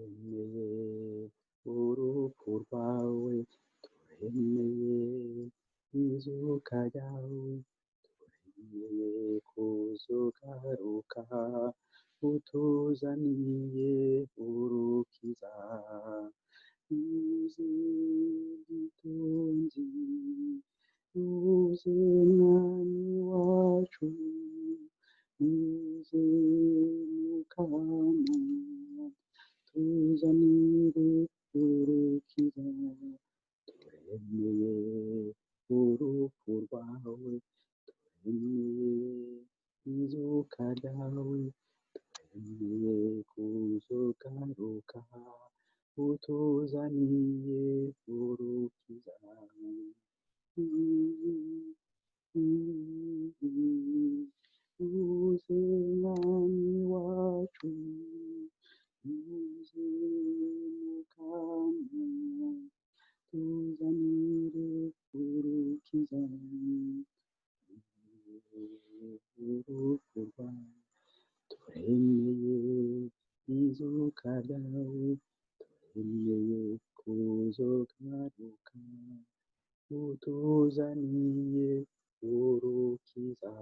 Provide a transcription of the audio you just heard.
turemeye urupfu rwawe, turemeye izuka ryawe, turemeye kuzugaruka, utuzaniye urukiza. Uze gitonzi, uze mwami wacu, uze mukama, tuzanire urukiza. Turemeye urupfu rwawe, turemeye izuka ryawe, turemeye kuzugaruka, utuzaniye urukiza. Uze mwami wacu, uze mukama, tuzanire urukiza. Urupfu rwawe, turemeye izuka ryawe, turemeye kuzugaruka, utuzaniye urukiza.